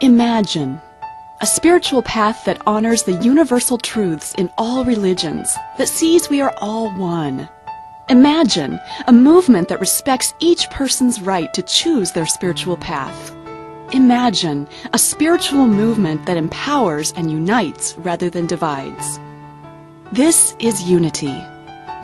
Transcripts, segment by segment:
Imagine a spiritual path that honors the universal truths in all religions, that sees we are all one. Imagine a movement that respects each person's right to choose their spiritual path. Imagine a spiritual movement that empowers and unites rather than divides. This is unity.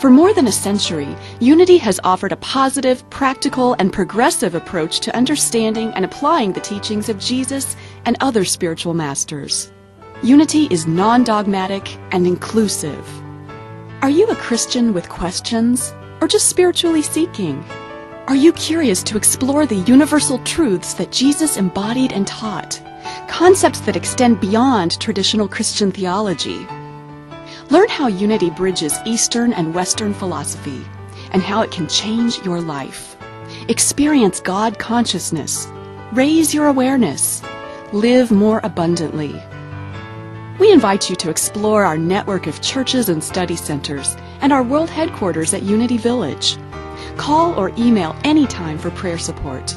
For more than a century, Unity has offered a positive, practical, and progressive approach to understanding and applying the teachings of Jesus and other spiritual masters. Unity is non-dogmatic and inclusive. Are you a Christian with questions, or just spiritually seeking? Are you curious to explore the universal truths that Jesus embodied and taught, concepts that extend beyond traditional Christian theology? Learn how Unity bridges Eastern and Western philosophy and how it can change your life. Experience God consciousness. Raise your awareness. Live more abundantly. We invite you to explore our network of churches and study centers and our world headquarters at Unity Village. Call or email anytime for prayer support.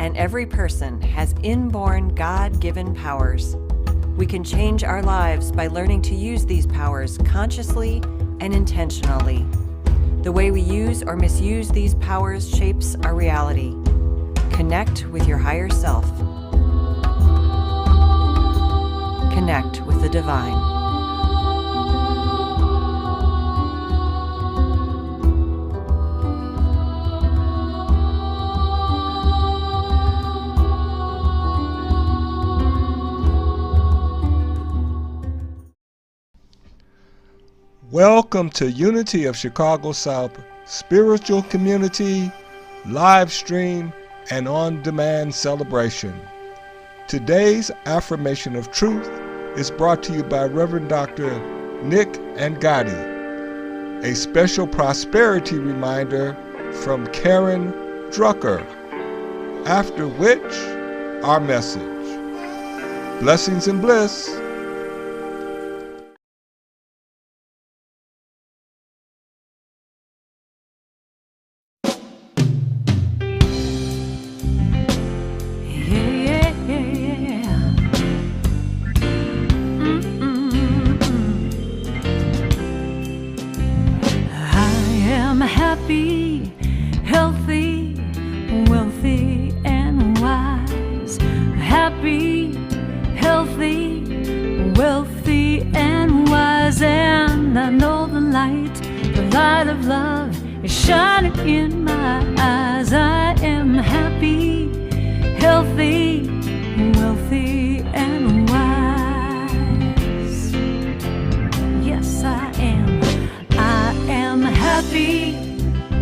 and every person has inborn God-given powers. We can change our lives by learning to use these powers consciously and intentionally. The way we use or misuse these powers shapes our reality. Connect with your higher self. Connect with the divine. Welcome to Unity of Chicago South Spiritual Community, live stream, and on-demand celebration. Today's affirmation of truth is brought to you by Reverend Dr. Nick and Gotti. A special prosperity reminder from Karen Drucker, after which our message. Blessings and bliss. Happy, healthy, wealthy, and wise. Happy, healthy, wealthy, and wise. And I know the light of love is shining in my eyes. I am happy, healthy, wealthy, and wise. Yes, I am. I am happy,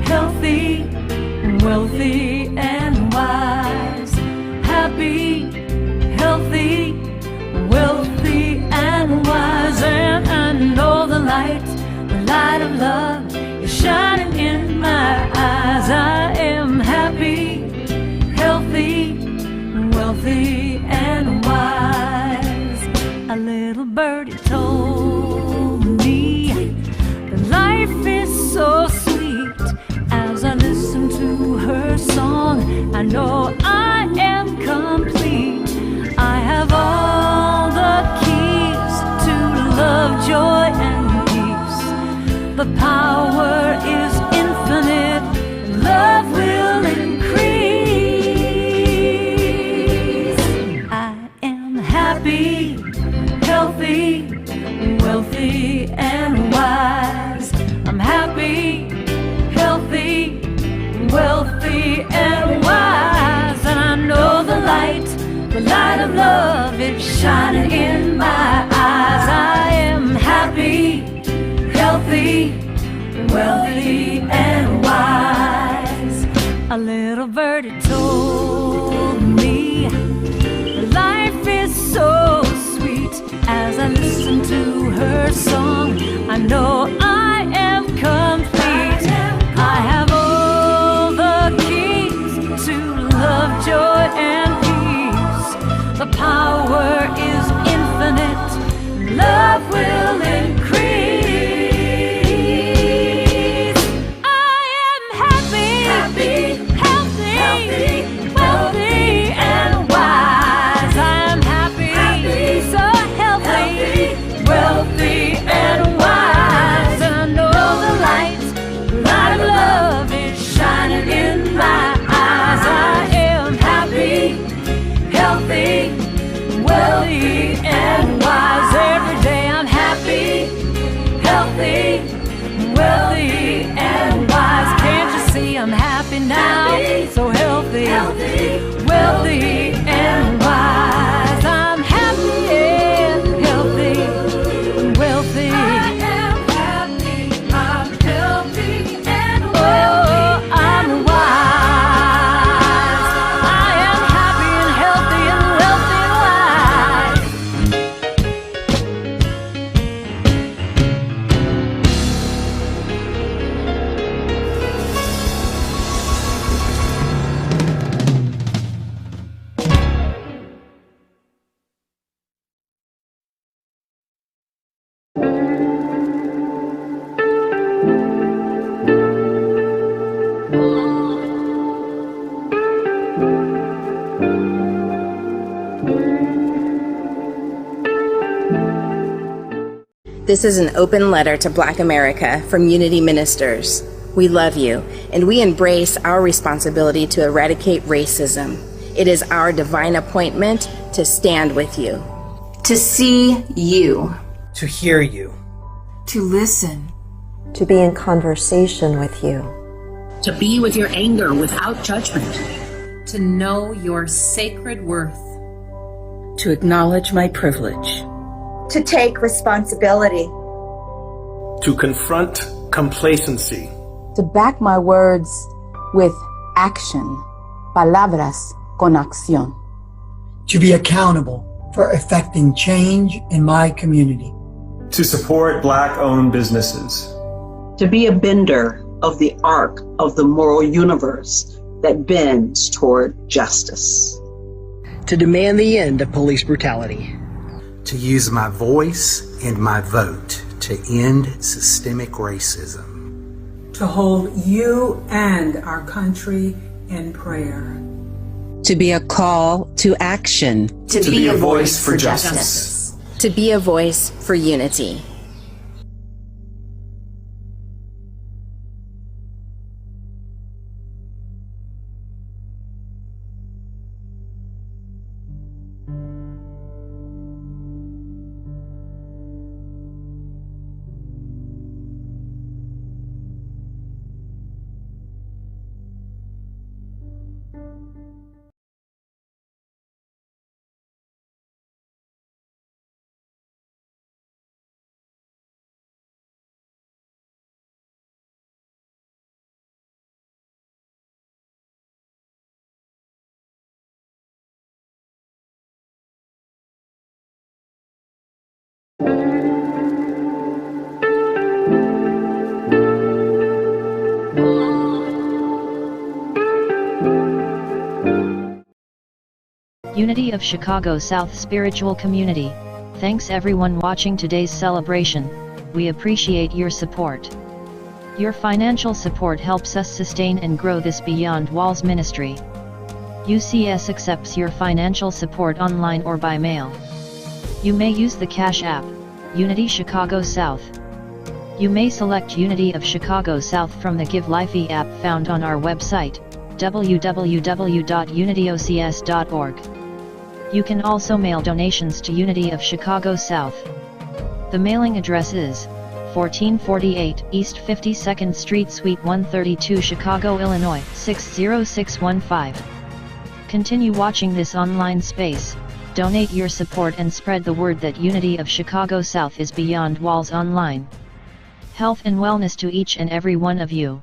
healthy, wealthy, and wise. Happy, healthy, wealthy, and wise. And I know the light of love is shining in my eyes. I am happy, healthy, wealthy, and wise. A little birdie told me that life is so sweet. As I listen to her song, I know I am complete. I have all the keys to love, joy, and peace. The power is infinite. Love will increase. I am happy, healthy, wealthy, and wise. I'm happy, healthy, wealthy, and wise. And I know the light of love is shining in my eyes. I am happy, healthy, wealthy, and wise. A little birdie told me life is so sweet. As I listen to her song, I know I am complete. I have all the keys to love, joy, and peace. The power is infinite. Love will increase. I am happy, healthy, wealthy, and wise. I am happy, so healthy, wealthy, and wise. And I know the light of love is shining in my eyes. I am happy, healthy, wealthy, and wise. Every day I'm happy, healthy, wealthy, and wise. Can't you see I'm happy now? So healthy, wealthy, and wise. I'm happy, healthy, wealthy. I am happy, I'm healthy, and wealthy. Oh, I'm wise. I am happy and healthy and wealthy and wise. This is an open letter to Black America from Unity Ministers. We love you, and we embrace our responsibility to eradicate racism. It is our divine appointment to stand with you, to see you, to hear you, to listen, to be in conversation with you, to be with your anger without judgment, to know your sacred worth, to acknowledge my privilege, to take responsibility, to confront complacency, to back my words with action, palabras con acción, to be accountable for effecting change in my community, to support Black-owned businesses, to be a bender of the arc of the moral universe that bends toward justice, to demand the end of police brutality, to use my voice and my vote to end systemic racism, to hold you and our country in prayer, to be a call to action, to be a voice for justice, to be a voice for unity. Unity of Chicago South Spiritual Community. Thanks everyone watching today's celebration. We appreciate your support. Your financial support helps us sustain and grow this Beyond Walls ministry. UCS accepts your financial support online or by mail. You may use the Cash App, Unity Chicago South. You may select Unity of Chicago South from the Give Lifey app found on our website, www.unityocs.org. You can also mail donations to Unity of Chicago South. The mailing address is 1448 East 52nd Street Suite 132 Chicago, Illinois 60615. Continue watching this online space, donate your support and spread the word that Unity of Chicago South is Beyond Walls online. Health and wellness to each and every one of you.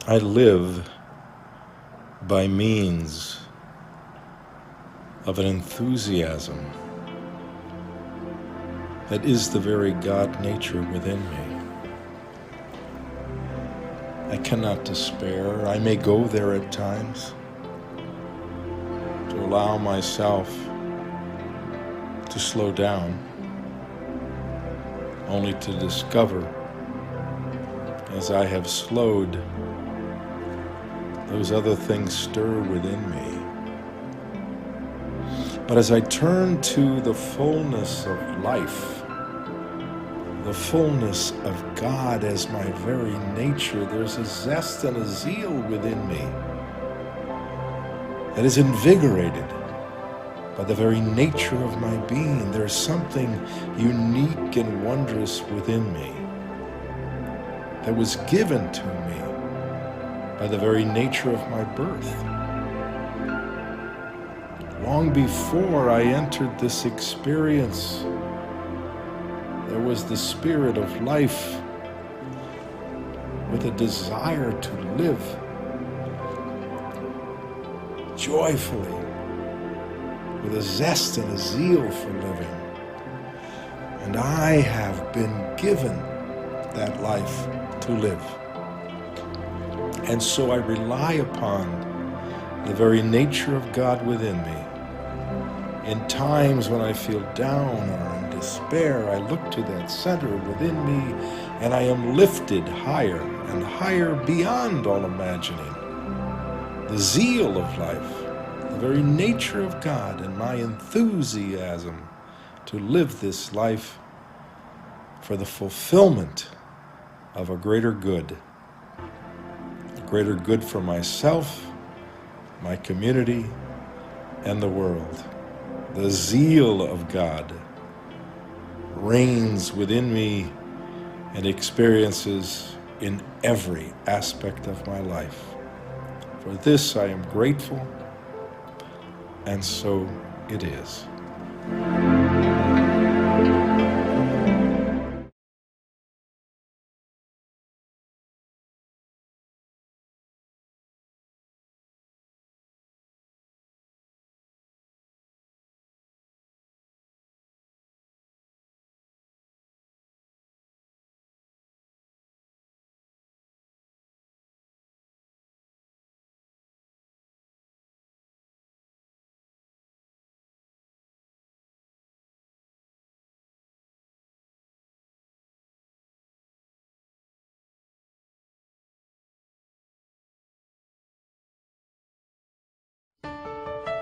I live by means of an enthusiasm that is the very God nature within me. I cannot despair. I may go there at times to allow myself to slow down, only to discover, as I have slowed, those other things stir within me. But as I turn to the fullness of life, the fullness of God as my very nature, there's a zest and a zeal within me that is invigorated by the very nature of my being. There's something unique and wondrous within me that was given to me by the very nature of my birth. Long before I entered this experience, there was the spirit of life with a desire to live joyfully, with a zest and a zeal for living. And I have been given that life to live. And so I rely upon the very nature of God within me. In times when I feel down or in despair, I look to that center within me and I am lifted higher and higher beyond all imagining. The zeal of life, the very nature of God, and my enthusiasm to live this life for the fulfillment of a greater good for myself, my community, and the world. The zeal of God reigns within me and experiences in every aspect of my life. For this I am grateful, and so it is.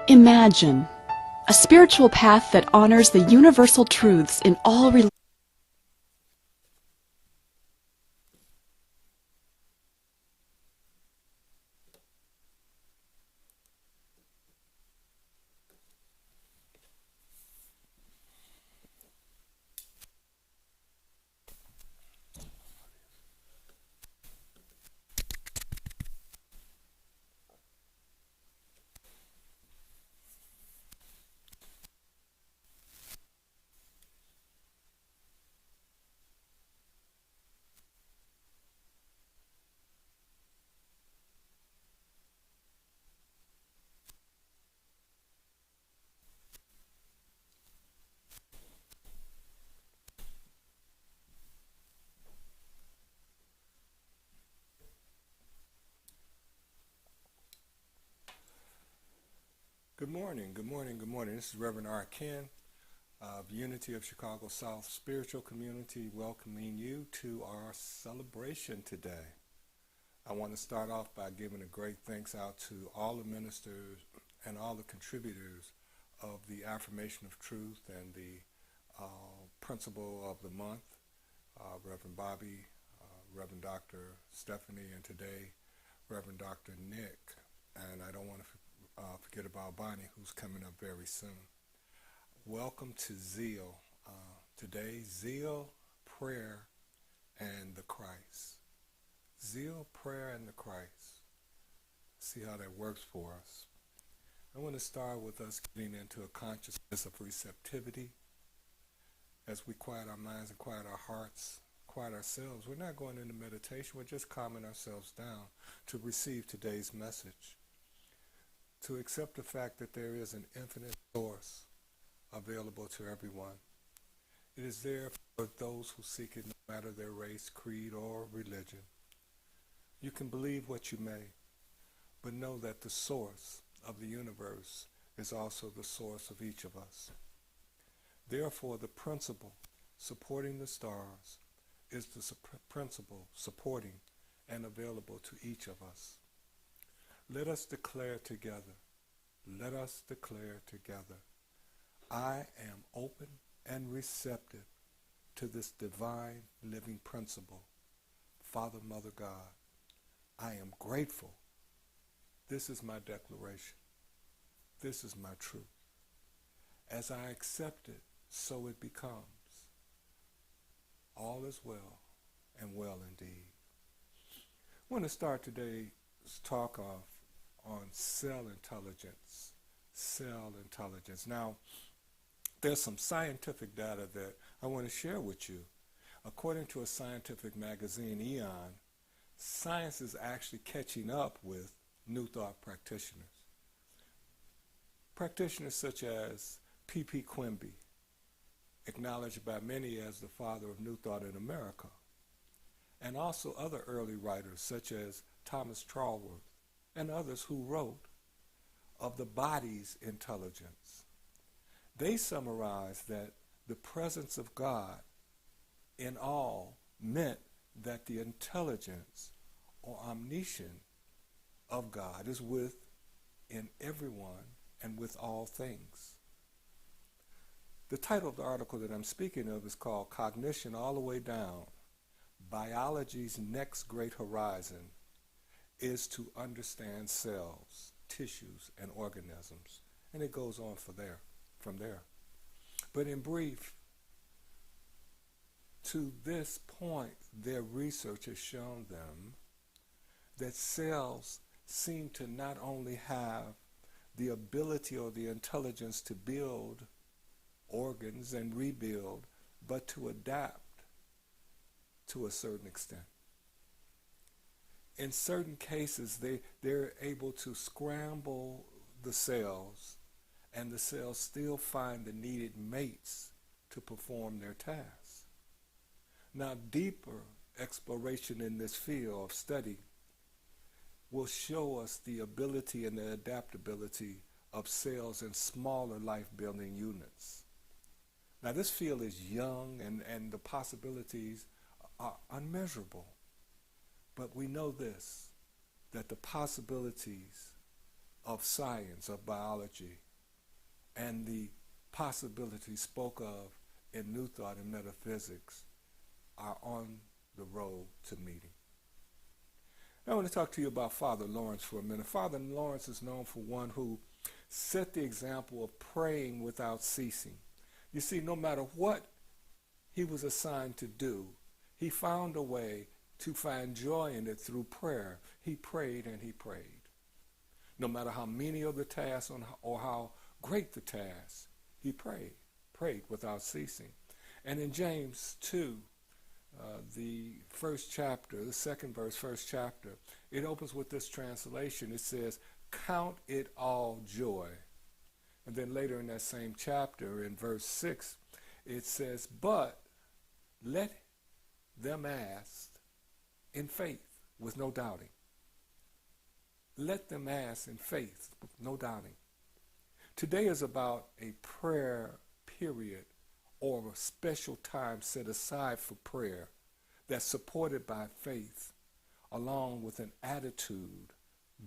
Imagine a spiritual path that honors the universal truths in all religions. Good morning, good morning, good morning. This is Reverend R. Ken of Unity of Chicago South Spiritual Community, welcoming you to our celebration today. I want to start off by giving a great thanks out to all the ministers and all the contributors of the Affirmation of Truth and the Principle of the Month, Reverend Bobby, Reverend Dr. Stephanie, and today Reverend Dr. Nick. And I don't want to forget about Bonnie, who's coming up very soon. Welcome to Zeal. Today, Zeal, Prayer, and the Christ. Zeal, Prayer, and the Christ. See how that works for us. I want to start with us getting into a consciousness of receptivity as we quiet our minds and quiet our hearts, quiet ourselves, we're not going into meditation, we're just calming ourselves down to receive today's message. To accept the fact that there is an infinite source available to everyone. It is there for those who seek it, no matter their race, creed, or religion. You can believe what you may, but know that the source of the universe is also the source of each of us. Therefore, the principle supporting the stars is the principle supporting and available to each of us. Let us declare together, I am open and receptive to this divine living principle. Father, Mother, God, I am grateful. This is my declaration. This is my truth. As I accept it, so it becomes. All is well, and well indeed. I want to start today's talk off on cell intelligence. Cell intelligence. Now, there's some scientific data that I want to share with you. According to a scientific magazine, Eon, science is actually catching up with New Thought practitioners. Practitioners such as P.P. Quimby, acknowledged by many as the father of New Thought in America, and also other early writers such as Thomas Tralworth and others who wrote of the body's intelligence. They summarized that the presence of God in all meant that the intelligence or omniscience of God is within everyone and with all things. The title of the article that I'm speaking of is called Cognition All the Way Down, Biology's Next Great Horizon is to Understand Cells, Tissues, and Organisms. And it goes on from there. But in brief, to this point, their research has shown them that cells seem to not only have the ability or the intelligence to build organs and rebuild, but to adapt to a certain extent. In certain cases, they're able to scramble the cells, and the cells still find the needed mates to perform their tasks. Now, deeper exploration in this field of study will show us the ability and the adaptability of cells in smaller life-building units. Now, this field is young, and the possibilities are unmeasurable. But we know this, that the possibilities of science, of biology, and the possibilities spoke of in New Thought and metaphysics are on the road to meeting. Now, I want to talk to you about Father Lawrence for a minute. Father Lawrence is known for one who set the example of praying without ceasing. You see, no matter what he was assigned to do, he found a way to find joy in it through prayer. He prayed and he prayed. No matter how menial the task or how great the task, he prayed without ceasing. And in James 2, the first chapter, the second verse, first chapter, it opens with this translation. It says, "Count it all joy." And then later in that same chapter, in verse 6, it says, "But let them ask in faith with no doubting." Let them ask in faith with no doubting. Today is about a prayer period or a special time set aside for prayer that's supported by faith, along with an attitude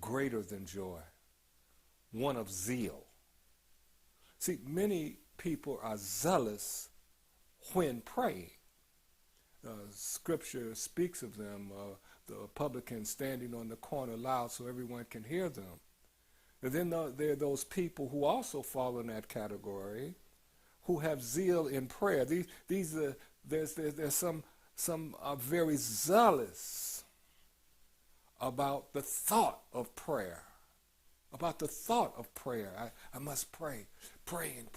greater than joy, one of zeal. See, many people are zealous when praying. Scripture speaks of them, the publican standing on the corner loud so everyone can hear them. And then there are those people who also fall in that category, who have zeal in prayer. There's some are very zealous about the thought of prayer. About the thought of prayer. I must pray, praying.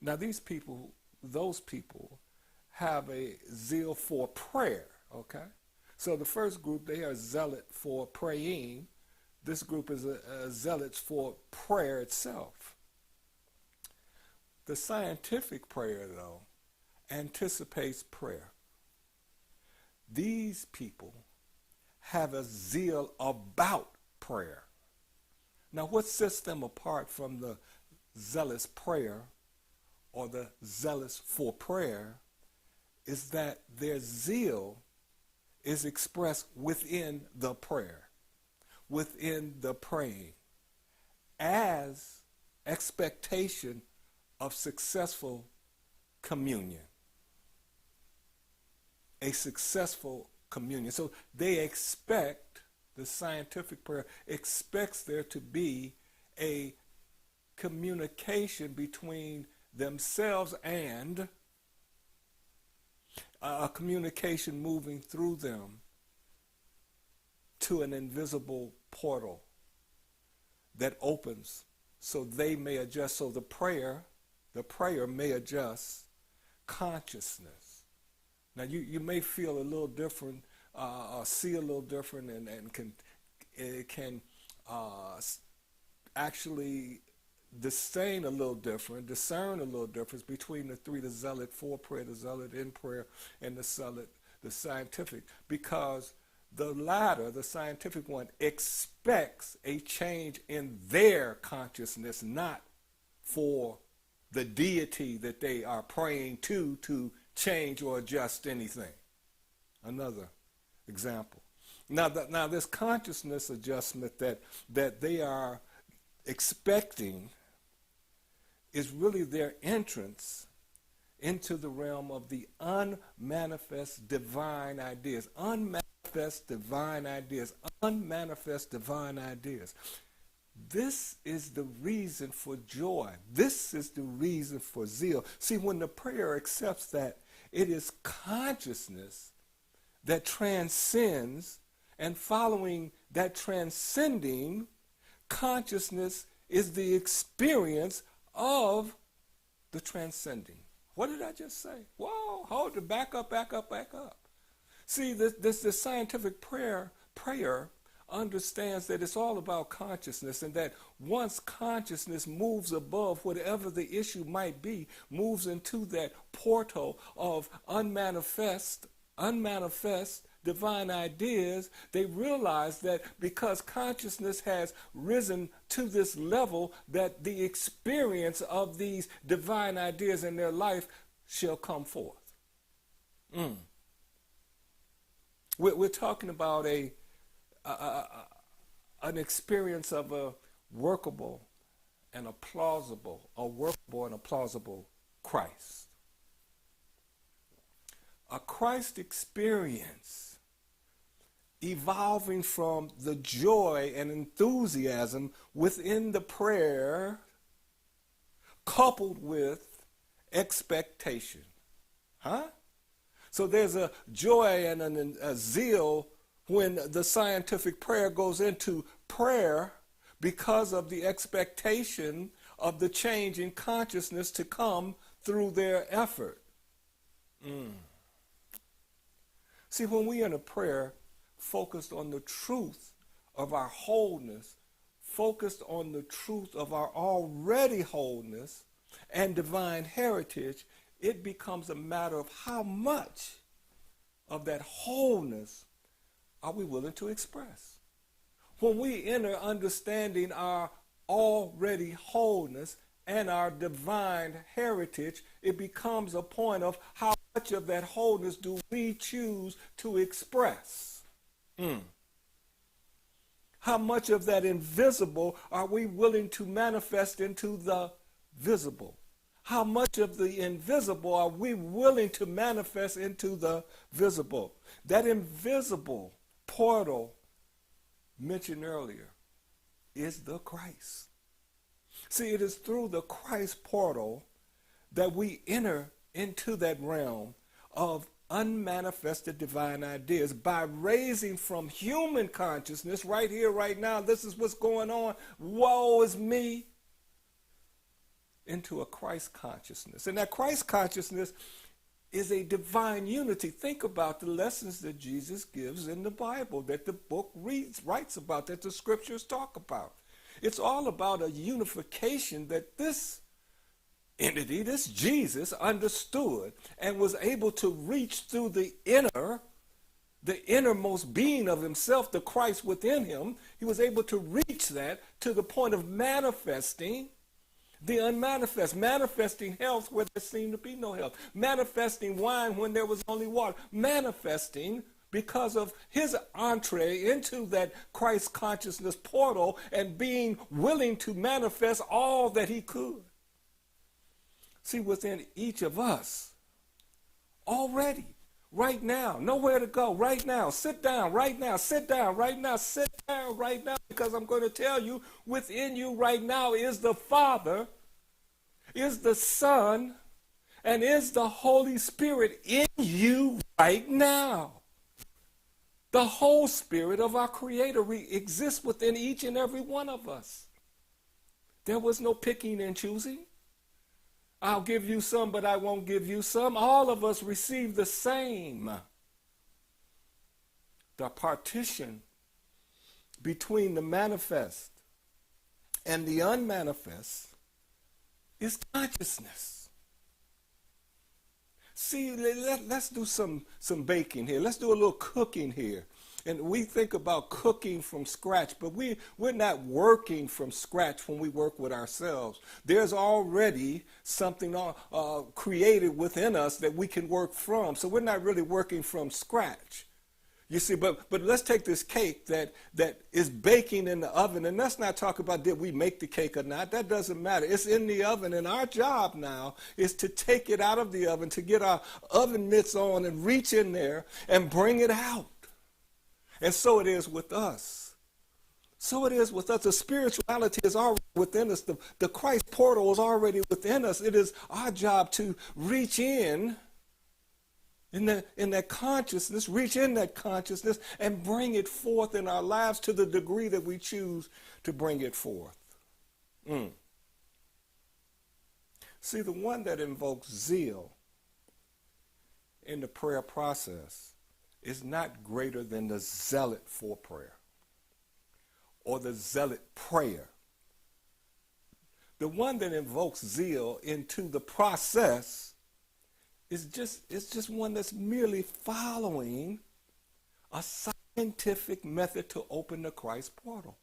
Now those people have a zeal for prayer, okay? So the first group, they are zealot for praying. This group is a zealots for prayer itself. The scientific prayer, though, anticipates prayer. These people have a zeal about prayer. Now, what sets them apart from the zealous prayer or the zealous for prayer is that their zeal is expressed within the prayer, within the praying, as expectation of successful communion. A successful communion. So they expect, the scientific prayer expects there to be a communication between themselves and a communication moving through them to an invisible portal that opens so they may adjust. So the prayer may adjust consciousness. Now you may feel a little different, see a little different, and can actually discern a little difference between the three: the zealot for prayer, the zealot in prayer, and the scientific, because the latter, the scientific one, expects a change in their consciousness, not for the deity that they are praying to change or adjust anything. Another example. Now this consciousness adjustment that they are expecting is really their entrance into the realm of the unmanifest divine ideas. Unmanifest divine ideas. Unmanifest divine ideas. This is the reason for joy. This is the reason for zeal. See, when the prayer accepts that it is consciousness that transcends, and following that transcending consciousness is the experience of the transcending. What did I just say? Whoa, hold it, back up. See, this scientific prayer understands that it's all about consciousness, and that once consciousness moves above whatever the issue might be, moves into that portal of unmanifest divine ideas, they realize that because consciousness has risen to this level, that the experience of these divine ideas in their life shall come forth. We're talking about an experience of a workable and a plausible Christ. A Christ experience evolving from the joy and enthusiasm within the prayer, coupled with expectation. So there's a joy and a zeal when the scientific prayer goes into prayer because of the expectation of the change in consciousness to come through their effort. See, when we in a prayer focused on the truth of our wholeness, focused on the truth of our already wholeness and divine heritage, it becomes a matter of how much of that wholeness are we willing to express. When we enter understanding our already wholeness and our divine heritage, it becomes a point of how much of that wholeness do we choose to express. How much of that invisible are we willing to manifest into the visible? How much of the invisible are we willing to manifest into the visible? That invisible portal mentioned earlier is the Christ. See, it is through the Christ portal that we enter into that realm of unmanifested divine ideas by raising from human consciousness right here, right now, this is what's going on, woe is me, into a Christ consciousness. And that Christ consciousness is a divine unity. Think about the lessons that Jesus gives in the Bible, that the book writes about, that the scriptures talk about. It's all about a unification that this entity, this Jesus, understood and was able to reach through the innermost being of himself, the Christ within him. He was able to reach that to the point of manifesting the unmanifest, manifesting health where there seemed to be no health, manifesting wine when there was only water, manifesting because of his entree into that Christ consciousness portal and being willing to manifest all that he could. See, within each of us, already, right now, nowhere to go, right now, sit down, right now, sit down, right now, sit down, right now, because I'm going to tell you, within you right now is the Father, is the Son, and is the Holy Spirit in you right now. The whole Spirit of our Creator exists within each and every one of us. There was no picking and choosing. I'll give you some, but I won't give you some. All of us receive the same. The partition between the manifest and the unmanifest is consciousness. See, let's do some baking here. Let's do a little cooking here. And we think about cooking from scratch, but we're not working from scratch when we work with ourselves. There's already something created within us that we can work from. So we're not really working from scratch. You see, but let's take this cake that is baking in the oven, and let's not talk about did we make the cake or not. That doesn't matter. It's in the oven, and our job now is to take it out of the oven, to get our oven mitts on and reach in there and bring it out. And so it is with us. So it is with us. The spirituality is already within us. The Christ portal is already within us. It is our job to reach in that consciousness, reach in that consciousness and bring it forth in our lives to the degree that we choose to bring it forth. See, the one that invokes zeal in the prayer process is not greater than the zealot for prayer or the zealot prayer. The one that invokes zeal into the process is just one that's merely following a scientific method to open the Christ portal.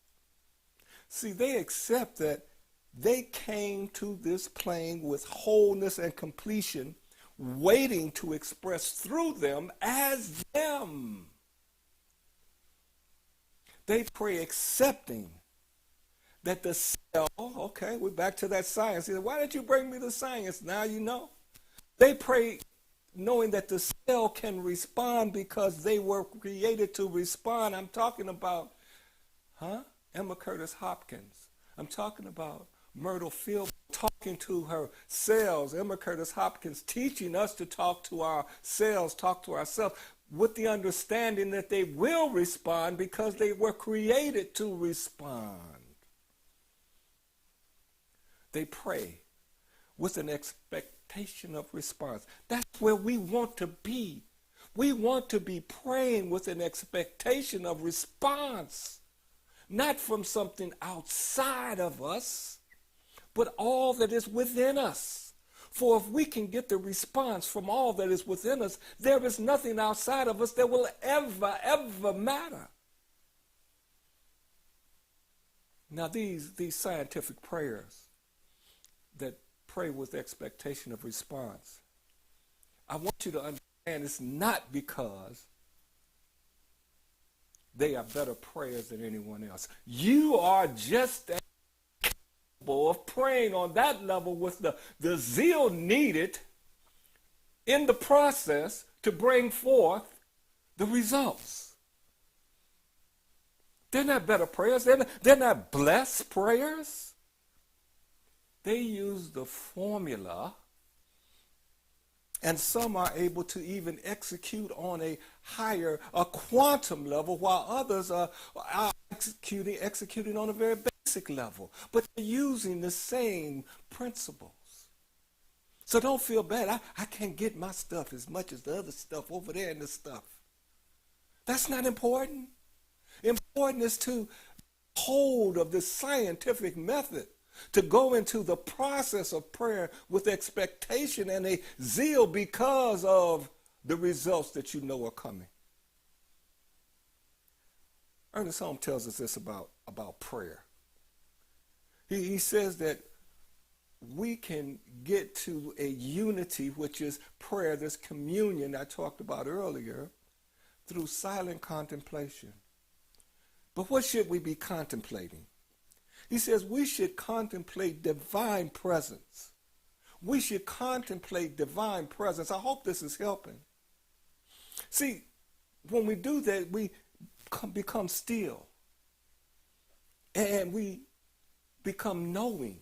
See, they accept that they came to this plane with wholeness and completion, waiting to express through them as them. They pray accepting that the cell, okay, we're back to that science. Why did you bring me the science? Now you know. They pray knowing that the cell can respond because they were created to respond. I'm talking about, Emma Curtis Hopkins. I'm talking about Myrtle Field talking to her cells. Emma Curtis Hopkins teaching us to talk to our cells, talk to ourselves with the understanding that they will respond because they were created to respond. They pray with an expectation of response. That's where we want to be. We want to be praying with an expectation of response, not from something outside of us, but all that is within us. For if we can get the response from all that is within us, there is nothing outside of us that will ever matter. Now these scientific prayers that pray with expectation of response, I want you to understand it's not because they are better prayers than anyone else. You are just as capable of praying on that level with the zeal needed in the process to bring forth the results. They're not better prayers. They're not blessed prayers. They use the formula, and some are able to even execute on a quantum level, while others are executing on a very basic level. But they're using the same principles. So don't feel bad. I can't get my stuff as much as the other stuff over there in the stuff. That's not important. Important is to hold of this scientific method, to go into the process of prayer with expectation and a zeal because of the results that you know are coming. Ernest Holmes tells us this about prayer. He says that we can get to a unity, which is prayer, this communion I talked about earlier, through silent contemplation. But what should we be contemplating? He says we should contemplate divine presence. We should contemplate divine presence. I hope this is helping. See, when we do that, we become still. And we become knowing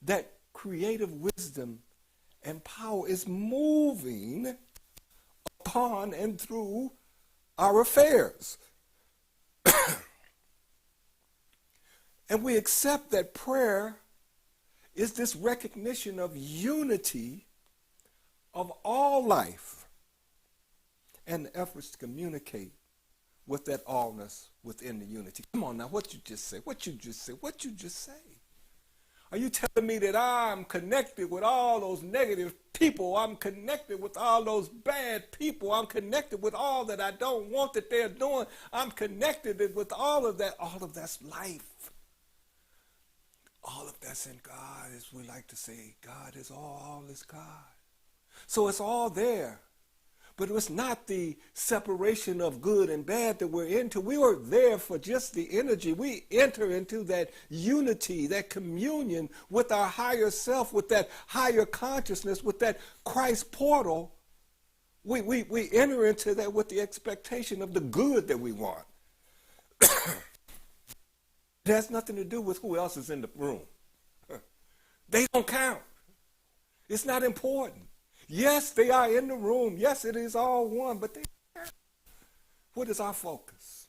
that creative wisdom and power is moving upon and through our affairs. And we accept that prayer is this recognition of unity of all life and the efforts to communicate with that allness within the unity. Come on now, what you just say? What you just say? What you just say? Are you telling me that I'm connected with all those negative people? I'm connected with all those bad people. I'm connected with all that I don't want that they're doing. I'm connected with all of that. All of that's life. All of that's in God, as we like to say. God is all is God. So it's all there. But it's not the separation of good and bad that we're into. We are there for just the energy. We enter into that unity, that communion with our higher self, with that higher consciousness, with that Christ portal. We enter into that with the expectation of the good that we want. It has nothing to do with who else is in the room. They don't count. It's not important. Yes, they are in the room. Yes, it is all one, but what is our focus?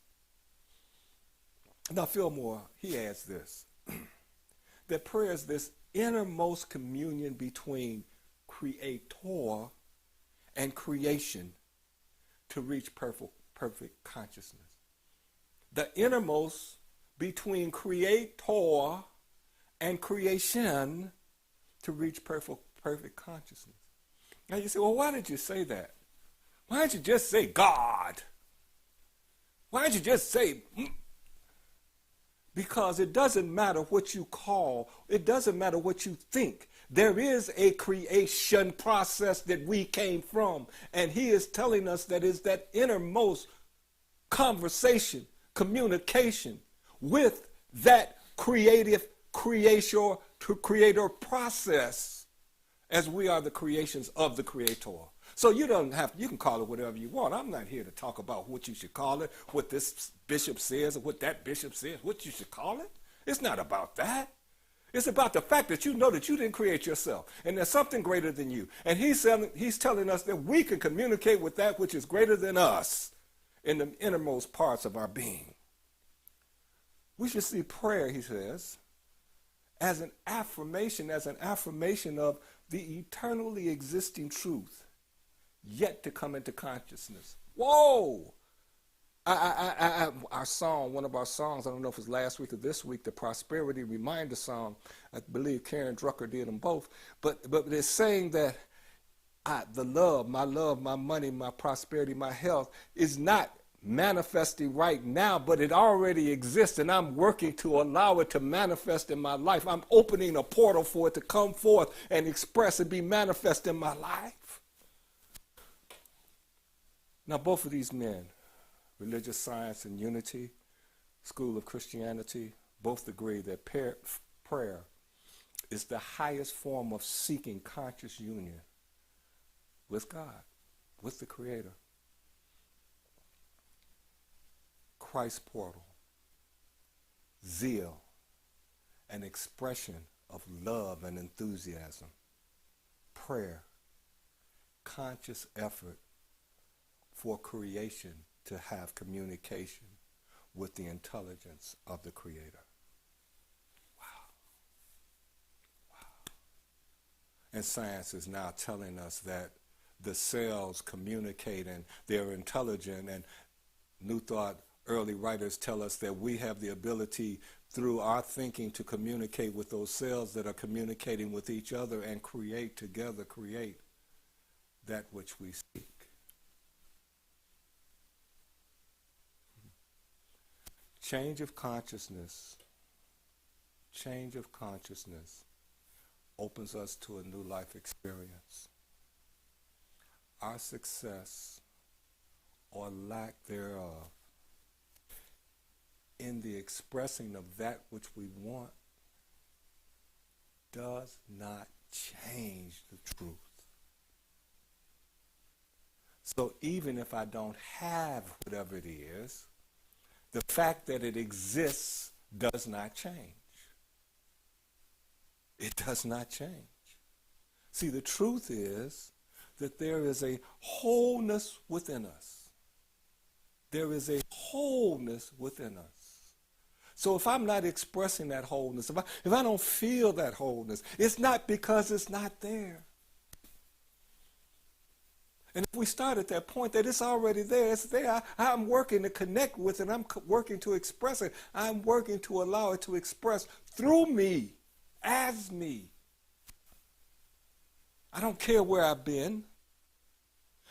Now, Fillmore, he adds this, that prayer is this innermost communion between creator and creation to reach perfect consciousness. The innermost between creator and creation to reach perfect consciousness. Now you say, well, why did you say that? Why didn't you just say God? Why didn't you just say, Because it doesn't matter what you call, it doesn't matter what you think. There is a creation process that we came from. And he is telling us that is that innermost conversation, communication with that creator process, as we are the creations of the creator. So you can call it whatever you want. I'm not here to talk about what you should call it, what this bishop says or what that bishop says, what you should call it. It's not about that. It's about the fact that you know that you didn't create yourself and there's something greater than you. And he's telling us that we can communicate with that which is greater than us in the innermost parts of our being. We should see prayer, he says, as an affirmation of the eternally existing truth yet to come into consciousness. Whoa! Our song, one of our songs, I don't know if it was last week or this week, the Prosperity Reminder song, I believe Karen Drucker did them both, but it's saying that the love, my money, my prosperity, my health is not manifesting right now, but it already exists, and I'm working to allow it to manifest in my life. I'm opening a portal for it to come forth and express and be manifest in my life. Now, both of these men, Religious Science and Unity, School of Christianity, both agree that prayer is the highest form of seeking conscious union with God, with the Creator. Christ portal, zeal, an expression of love and enthusiasm, prayer, conscious effort for creation to have communication with the intelligence of the Creator. Wow. And science is now telling us that the cells communicate and they're intelligent, and New Thought early writers tell us that we have the ability through our thinking to communicate with those cells that are communicating with each other and create together, create that which we seek. Change of consciousness opens us to a new life experience. Our success or lack thereof in the expressing of that which we want does not change the truth. So even if I don't have whatever it is, the fact that it exists does not change. It does not change. See, the truth is that there is a wholeness within us. There is a wholeness within us. So if I'm not expressing that wholeness, if I don't feel that wholeness, it's not because it's not there. And if we start at that point that it's already there, it's there, I'm working to connect with it, I'm working to express it, I'm working to allow it to express through me, as me. I don't care where I've been.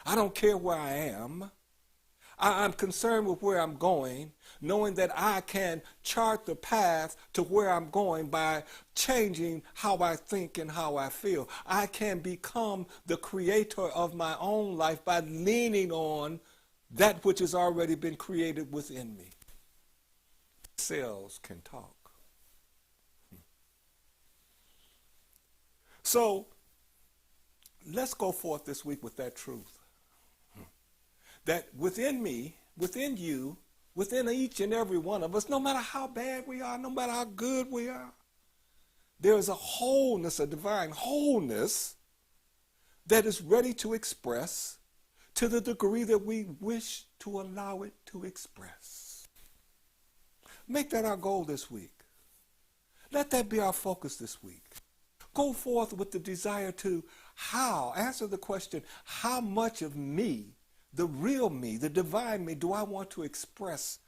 I don't care where I am. I'm concerned with where I'm going, knowing that I can chart the path to where I'm going by changing how I think and how I feel. I can become the creator of my own life by leaning on that which has already been created within me. Cells can talk. So let's go forth this week with that truth. That within me, within you, within each and every one of us, no matter how bad we are, no matter how good we are, there is a wholeness, a divine wholeness that is ready to express to the degree that we wish to allow it to express. Make that our goal this week. Let that be our focus this week. Go forth with the desire to answer the question, how much of me, the real me, the divine me, do I want to express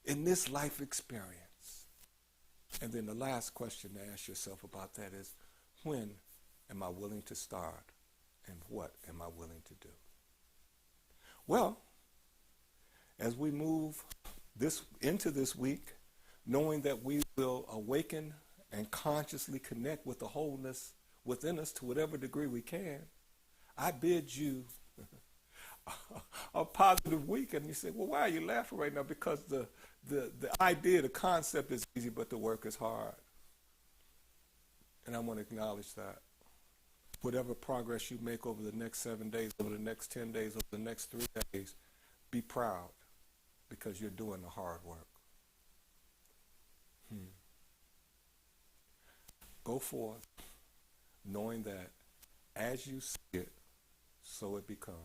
in this life experience? And then the last question to ask yourself about that is, when am I willing to start, and what am I willing to do? Well, as we move into this week, knowing that we will awaken and consciously connect with the wholeness within us to whatever degree we can, I bid you a positive week. And you say, well, why are you laughing right now? Because the idea, the concept is easy, but the work is hard. And I want to acknowledge that. Whatever progress you make over the next 7 days, over the next 10 days, over the next 3 days, be proud, because you're doing the hard work. Go forth knowing that as you see it, so it becomes.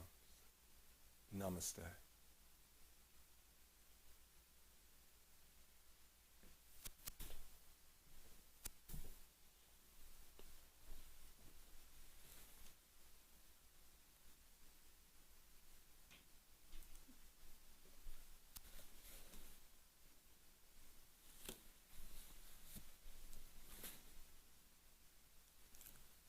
Namaste.